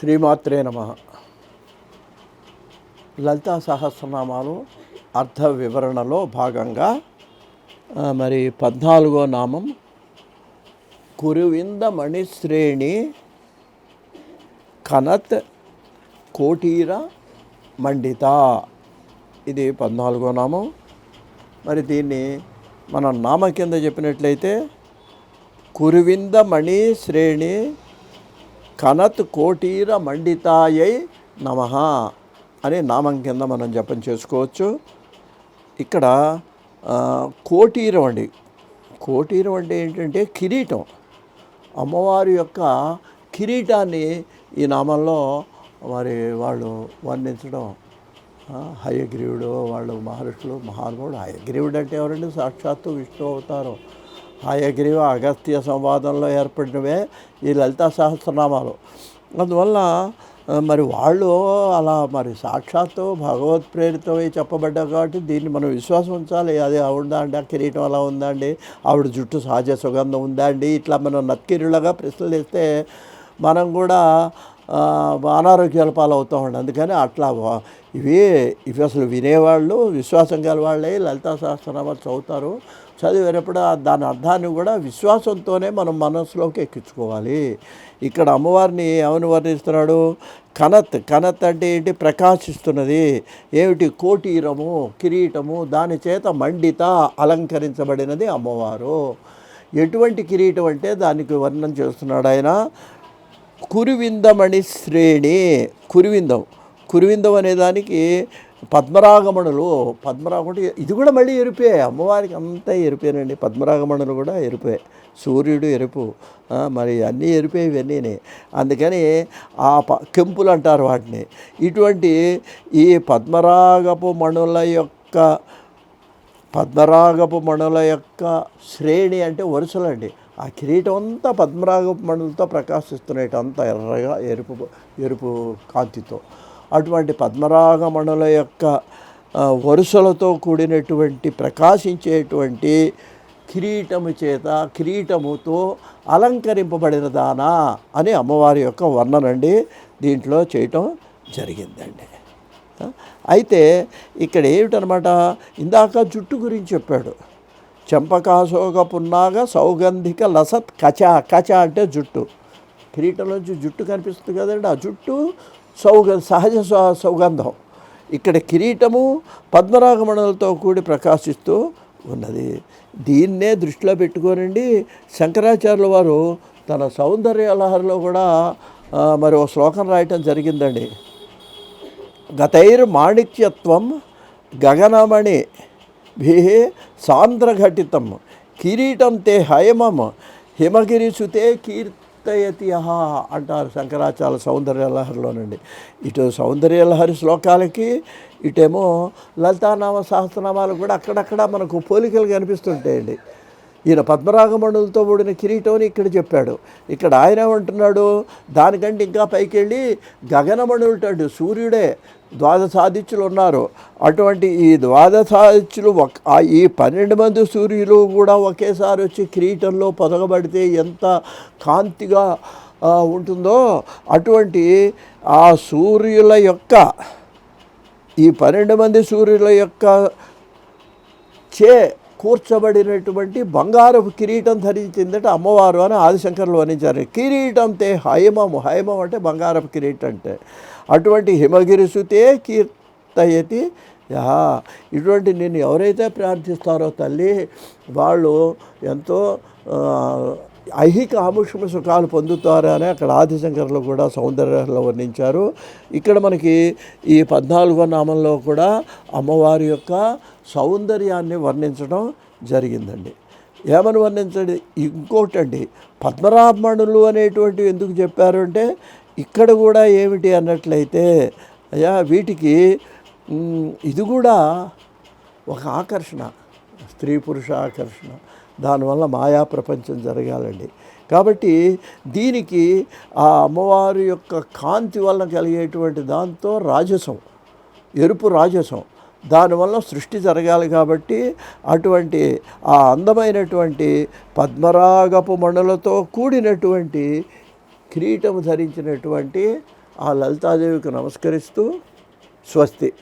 శ్రీమాత్రే నమః. లలితా సహస్రనామాలు అర్థ వివరణలో భాగంగా మరి 14వ నామం కురువింద మణిశ్రేణి కనత్ కోటీర మండిత. ఇది 14వ నామం. మరి దీన్ని మనం నామ కింద చెప్పినట్లయితే కురువింద మణి శ్రేణి కనత్ కోటీర మండితాయై నమః అనే నామం కింద మనం జపం చేసుకోవచ్చు. ఇక్కడ కోటీరం అండి. కోటీరం అంటే ఏంటంటే కిరీటం. అమ్మవారి యొక్క కిరీటాన్ని ఈ నామంలో మరి వాళ్ళు వర్ణించడం. హయగ్రీవుడు వాళ్ళు మహర్షులు మహానుభావుడు. హయగ్రీవుడు అంటే ఎవరండి? సాక్షాత్తు విష్ణు అవతారం. హయగ్రీవ అగస్త్య సంవాదంలో ఏర్పడినవే ఈ లలితా సహస్రనామాలు. అందువల్ల మరి వాళ్ళు అలా మరి సాక్షాత్తు భగవత్ ప్రేరితమై చెప్పబడ్డా కాబట్టి దీన్ని మనం విశ్వాసం ఉంచాలి. అది ఉందా అండి, ఆ కిరీటం అలా ఉందా అండి, ఆవిడ జుట్టు సహజ సుగంధం ఉందా అండి, ఇట్లా మనం నత్కిరులుగా ప్రశ్నలు వేస్తే మనం కూడా అనారోగ్యాల పాలవుతామండి. అందుకని అట్లా ఇవి అసలు వినేవాళ్ళు విశ్వాసం గల వాళ్ళే లలితా సహస్రనామాలు చదువుతారు. చదివేటప్పుడు దాని అర్థాన్ని కూడా విశ్వాసంతోనే మనం మనసులోకి ఎక్కించుకోవాలి. ఇక్కడ అమ్మవారిని ఏమని వర్ణిస్తున్నాడు? కనత్. కనత్ అంటే ఏంటి? ప్రకాశిస్తున్నది. ఏమిటి? కోటీరము, కిరీటము, దాని చేత మండిత అలంకరించబడినది అమ్మవారు. ఎటువంటి కిరీటం అంటే దానికి వర్ణన చేస్తున్నాడు ఆయన. కురువిందమణి శ్రేణి. కురువిందం అనే దానికి పద్మరాగమణులు. పద్మరాగం ఇది కూడా మళ్ళీ ఎరుపే. అమ్మవారికి అంతా ఎరుపేనండి. పద్మరాగమణులు కూడా ఎరుపే. సూర్యుడు ఎరుపు, మరి అన్నీ ఎరుపే ఇవన్నీ. అందుకని ఆ కెంపులు అంటారు వాటిని. ఇటువంటి ఈ పద్మరాగపు మణుల యొక్క శ్రేణి అంటే వరుసలండి. ఆ కిరీటం అంతా పద్మరాగపు మణులతో ప్రకాశిస్తున్నాయి. అంతా ఎర్రగా ఎరుపు కాంతితో. అటువంటి పద్మరాగమణుల యొక్క వరుసలతో కూడినటువంటి ప్రకాశించేటువంటి కిరీటముతో అలంకరింపబడిన దానా అని అమ్మవారి యొక్క వర్ణనండి దీంట్లో చేయటం జరిగిందండి. అయితే ఇక్కడ ఏమిటనమాట, ఇందాక జుట్టు గురించి చెప్పాడు. చెంపకాశోక పున్నాగ సౌగంధిక లసత్ కచ అంటే జుట్టు. కిరీటంలోంచి జుట్టు కనిపిస్తుంది కదండి. ఆ జుట్టు సహజ సౌగంధం. ఇక్కడ కిరీటము పద్మరాగమణులతో కూడి ప్రకాశిస్తూ ఉన్నది. దీన్నే దృష్టిలో పెట్టుకోనండి శంకరాచార్యుల వారు తన సౌందర్యలహరిలో కూడా మరి ఒక శ్లోకం రాయటం జరిగిందండి. గతైర్ మాణిక్యత్వం గగనమణి భీ సాంద్రఘటితం కిరీటం తే హయమం హిమగిరిసుతే కీర్తయతి అంటారు శంకరాచార్య సౌందర్యలహరిలోనండి. ఇటు సౌందర్యలహరి శ్లోకాలకి ఇటేమో లలితానామ సహస్రనామాలు కూడా అక్కడక్కడ మనకు పోలికలు కనిపిస్తుంటాయండి. ఈయన పద్మరాగమణులతో కూడిన కిరీటంని ఇక్కడ చెప్పాడు. ఇక్కడ ఆయన ఏమంటున్నాడు? దానికంటే ఇంకా పైకి వెళ్ళి గగనమణులుంటాడు. సూర్యుడే. ద్వాదశాదిత్యులు ఉన్నారు. అటువంటి ఈ ద్వాదశాదిత్యులు ఈ 12 మంది సూర్యులు కూడా ఒకేసారి వచ్చి కిరీటంలో పొదగబడితే ఎంత కాంతిగా ఉంటుందో అటువంటి ఆ సూర్యుల యొక్క ఈ 12 మంది సూర్యుల యొక్క కూర్చబడినటువంటి బంగారపు కిరీటం ధరించిందట అమ్మవారు అని ఆదిశంకరులు వర్ణించారు. కిరీటం తే హయమము. హయమం అంటే బంగారపు కిరీటం అంటే. అటువంటి హిమగిరిసుతే కీర్తయతి ఇటువంటి నిన్ను ఎవరైతే ప్రార్థిస్తారో తల్లి వాళ్ళు ఎంతో ఐహిక ఆముష్మ సుఖాలు పొందుతారు అని అక్కడ ఆదిశంకరులు కూడా సౌందర్యంలో వర్ణించారు. ఇక్కడ మనకి ఈ 14వ నామంలో కూడా అమ్మవారి యొక్క సౌందర్యాన్ని వర్ణించడం జరిగిందండి. ఏమని వర్ణించండి? ఇంకోటండి, పద్మరాగమణులు అనేటువంటివి ఎందుకు చెప్పారు అంటే ఇక్కడ కూడా ఏమిటి అన్నట్లయితే వీటికి ఇది కూడా ఒక ఆకర్షణ, స్త్రీ పురుష ఆకర్షణ. దానివల్ల మాయా ప్రపంచం జరగాలండి. కాబట్టి దీనికి ఆ అమ్మవారి యొక్క కాంతి వల్ల కలిగేటువంటి దాంతో రాజసం, ఎరుపు రాజసం, దానివల్ల సృష్టి జరగాలి. కాబట్టి అటువంటి ఆ అందమైనటువంటి పద్మరాగపు మణులతో కూడినటువంటి కిరీటము ధరించినటువంటి ఆ లలితాదేవికి నమస్కరిస్తూ స్వస్తి.